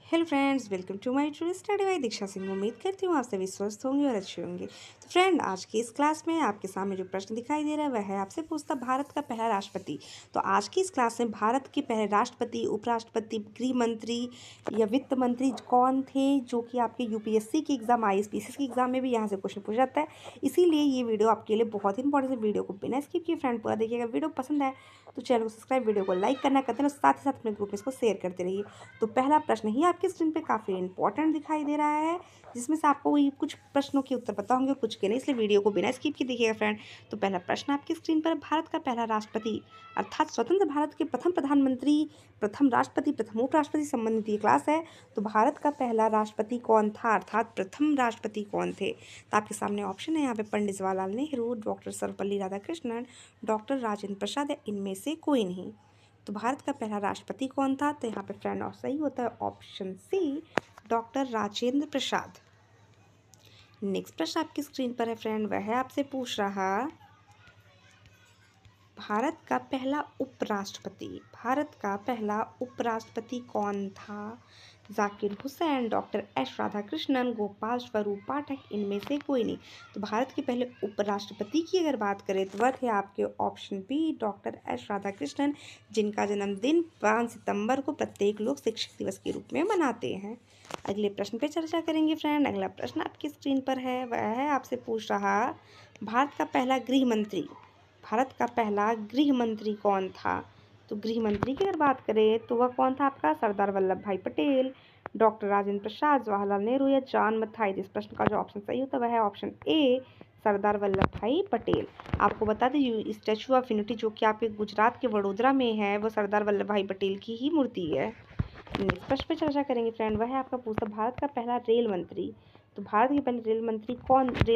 Hello friends, welcome to my true study by Diksha Singh. उम्मीद करती हूँ आप सभी स्वस्थ होंगे और अच्छे होंगे। तो फ्रेंड, आज की इस क्लास में आपके सामने जो प्रश्न दिखाई दे रहा है वह है आपसे पूछता भारत का पहला राष्ट्रपति। तो आज की इस क्लास में भारत के पहले राष्ट्रपति, उपराष्ट्रपति, गृह मंत्री या वित्त मंत्री कौन थे, जो कि आपके यूपीएससी की एग्जाम, आईएसपीसी की एग्जाम में भी यहाँ से क्वेश्चन पूछा जाता है। इसीलिए ये वीडियो आपके लिए बहुत ही इंपॉर्टेंट है। वीडियो को बिना स्किप किए फ्रेंड पूरा देखिएगा। वीडियो पसंद है तो चैनल को सब्सक्राइब, वीडियो को लाइक करना करते हैं और साथ ही साथ अपने ग्रुप में इसको शेयर करते रहिए। तो पहला प्रश्न ही आपकी स्क्रीन पे काफ़ी इंपॉर्टेंट दिखाई दे रहा है, जिसमें से आपको ये कुछ प्रश्नों के उत्तर पता होंगे और कुछ के नहीं, इसलिए वीडियो को बिना स्किप के देखिएगा फ्रेंड। तो पहला प्रश्न आपकी स्क्रीन पर, भारत का पहला राष्ट्रपति अर्थात स्वतंत्र भारत के प्रथम प्रधानमंत्री, प्रथम राष्ट्रपति, प्रथम उपराष्ट्रपति संबंधित ये क्लास है। तो भारत का पहला राष्ट्रपति कौन था अर्थात प्रथम राष्ट्रपति कौन थे? तो आपके सामने ऑप्शन है यहाँ पे पंडित जवाहरलाल नेहरू, डॉक्टर सर्वपल्ली राधाकृष्णन, डॉक्टर राजेंद्र प्रसाद या इनमें से कोई नहीं। तो भारत का पहला राष्ट्रपति कौन था? तो यहाँ पे फ्रेंड सही होता है ऑप्शन सी, डॉक्टर राजेंद्र प्रसाद। नेक्स्ट प्रश्न आपकी स्क्रीन पर है फ्रेंड, वह है आपसे पूछ रहा भारत का पहला उपराष्ट्रपति। भारत का पहला उपराष्ट्रपति कौन था? जाकिर हुसैन, डॉक्टर एस राधाकृष्णन, गोपाल स्वरूप पाठक, इनमें से कोई नहीं। तो भारत के पहले उपराष्ट्रपति की अगर बात करें तो वह थे आपके option B, doctor S Radhakrishnan, जिनका जन्मदिन 5 सितंबर को प्रत्येक लोग शिक्षक दिवस के रूप में मनाते हैं। अगले प्रश्न पे चर्चा करेंगे फ्रेंड। अगला प्रश्न आपकी स्क्रीन पर है, वह है आपसे पूछ रहा भारत का पहला गृह मंत्री। भारत का पहला गृह मंत्री कौन था? तो गृह मंत्री की अगर बात करें तो वह कौन था आपका? सरदार वल्लभ भाई पटेल, डॉक्टर राजेंद्र प्रसाद, जवाहरलाल नेहरू या जॉन मथाई। इस प्रश्न का जो ऑप्शन सही होता है वह है ऑप्शन ए, सरदार वल्लभ भाई पटेल। आपको बता दें स्टैचू ऑफ यूनिटी जो कि आपके गुजरात के वडोदरा में है, वो सरदार वल्लभ भाई पटेल की ही मूर्ति है। नेक्स्ट प्रश्न पे चर्चा करेंगे फ्रेंड, वह है आपका पूछता भारत का पहला रेल मंत्री। तो भारत के पहले रेल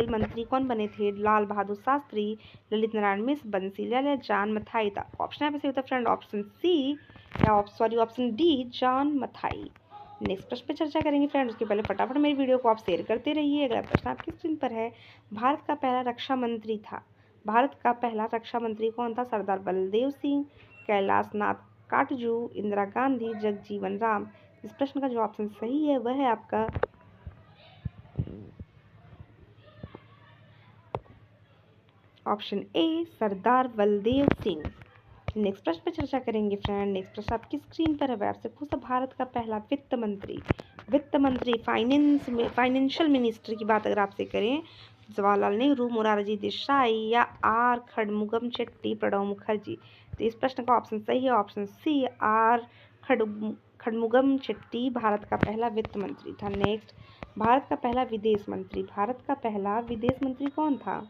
मंत्री कौन बने थे? लाल बहादुर शास्त्री, ललित नारायण मिश्र, बंसी लाल या जॉन मथाई था। ऑप्शन यहाँ पे सही होता है फ्रेंड ऑप्शन सी या option D, John Mathai. Next प्रश्न पे चर्चा करेंगे फ्रेंड, उसके पहले फटाफट मेरी वीडियो को आप शेयर करते रहिए। अगला प्रश्न आपकी स्क्रीन पर है, भारत का पहला रक्षा मंत्री था। भारत का पहला रक्षा मंत्री कौन था? सरदार बलदेव सिंह, कैलाश नाथ काटजू, इंदिरा गांधी, जगजीवन राम। इस प्रश्न का जो ऑप्शन सही है वह है आपका option A, Sardar Baldev Singh. Next प्रश्न पर चर्चा करेंगे फ्रेंड। नेक्स्ट प्रश्न आपकी स्क्रीन पर है, वह आपसे पूछता भारत का पहला वित्त मंत्री। वित्त मंत्री फाइनेंशियल मिनिस्टर की बात अगर आपसे करें, जवाहरलाल नेहरू, मोरारजी देसाई या आर खड़मुगम चेट्टी, प्रणब मुखर्जी। तो इस प्रश्न का ऑप्शन सही है option C, R Shanmukham Chetty Bharat का पहला वित्त मंत्री था। नेक्स्ट, भारत का पहला विदेश मंत्री। भारत का पहला विदेश मंत्री कौन था?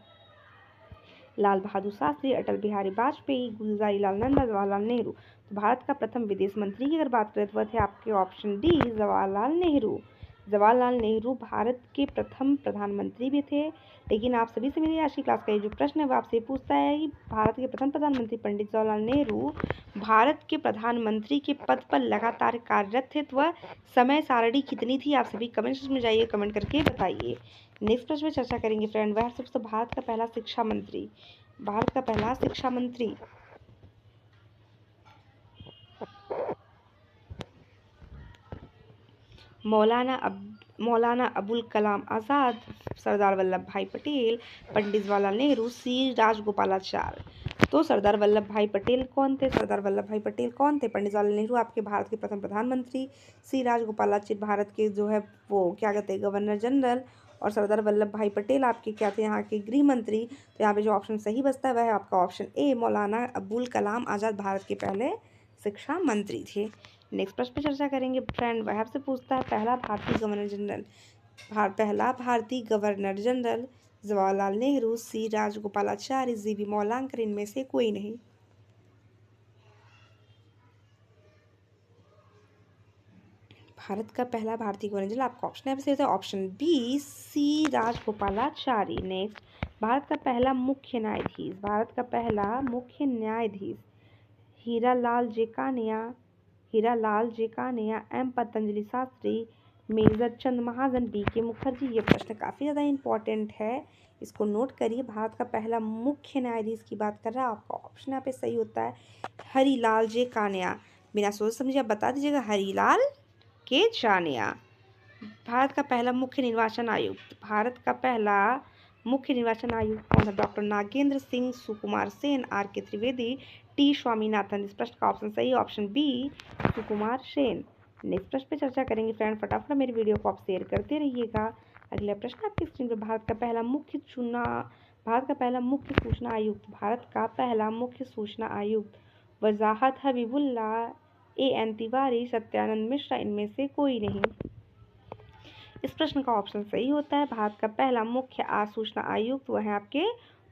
लाल बहादुर शास्त्री, अटल बिहारी वाजपेयी, गुलजारीलाल नंदा, जवाहरलाल नेहरू। तो भारत का प्रथम विदेश मंत्री की अगर बात करें तो वह थे आपके ऑप्शन डी, जवाहरलाल नेहरू। जवाहरलाल नेहरू भारत के प्रथम प्रधानमंत्री भी थे। लेकिन आप सभी से मेरी आज की क्लास का ये जो प्रश्न है वो आपसे पूछता है कि भारत के प्रथम प्रधानमंत्री पंडित जवाहरलाल नेहरू भारत के प्रधानमंत्री के पद पर लगातार कार्यरत थे, तो वह समय सारणी कितनी थी? आप सभी कमेंट्स में जाइए, कमेंट करके बताइए। नेक्स्ट प्रश्न में चर्चा करेंगे फ्रेंड, वह सबसे भारत का पहला शिक्षा मंत्री। भारत का पहला शिक्षा मंत्री मौलाना अबुल कलाम आज़ाद, सरदार वल्लभ भाई पटेल, पंडित जवाहरलाल नेहरू, सी राजगोपालाचारी। तो सरदार वल्लभ भाई पटेल कौन थे? सरदार वल्लभ भाई पटेल कौन थे? पंडित जवाहरलाल नेहरू आपके भारत के प्रथम प्रधानमंत्री, सी राजगोपालाचारी भारत के जो है वो क्या कहते हैं गवर्नर जनरल, और सरदार वल्लभ भाई पटेल आपके क्या थे? यहाँ के गृह मंत्री। तो यहाँ पे जो ऑप्शन सही बचता है वह है आपका ऑप्शन ए, मौलाना अबुल कलाम आज़ाद भारत के पहले शिक्षा मंत्री थे। नेक्स्ट प्रश्न पर चर्चा करेंगे फ्रेंड, वह आपसे पूछता है पहला भारतीय गवर्नर जनरल जवाहरलाल नेहरू, सी राजगोपालाचारी, जी.बी. मौलांकर, इनमें से कोई नहीं। भारत का पहला भारतीय गवर्नर जनरल आपका ऑप्शन है आपसे ऑप्शन बी, सी राजगोपालाचारी। नेक्स्ट, भारत का पहला मुख्य न्यायाधीश। भारत का पहला मुख्य न्यायाधीश Hiralal Jekania, M Patanjali Shastri, major Chand Mahajan, B के मुखर्जी। ये प्रश्न काफ़ी ज़्यादा इंपॉर्टेंट है, इसको नोट करिए। भारत का पहला मुख्य न्यायाधीश की बात कर रहा है, आपका ऑप्शन यहाँ पे सही होता है हरीलाल जेकानिया। बिना सोच समझे आप बता दीजिएगा हरीलाल के जानिया। भारत का पहला मुख्य निर्वाचन आयुक्त, भारत का पहला मुख्य निर्वाचन आयुक्त कौन था? Doctor Nagendra Singh, Sukumar Sen, R K Trivedi, T Swaminathan. इस प्रश्न का ऑप्शन सही, option B Sukumar Sen. Next प्रश्न पे चर्चा करेंगे फ्रेंड, फटाफट मेरी वीडियो को आप शेयर करते रहिएगा। अगला प्रश्न आपकी स्क्रीन पर, भारत का पहला मुख्य सूचना आयुक्त, भारत का पहला मुख्य सूचना आयुक्त वजाहत हबीबुल्ला, एन तिवारी, सत्यानंद मिश्रा, इनमें से कोई नहीं। इस प्रश्न का ऑप्शन सही होता है, भारत का पहला मुख्य सूचना आयुक्त वह है आपके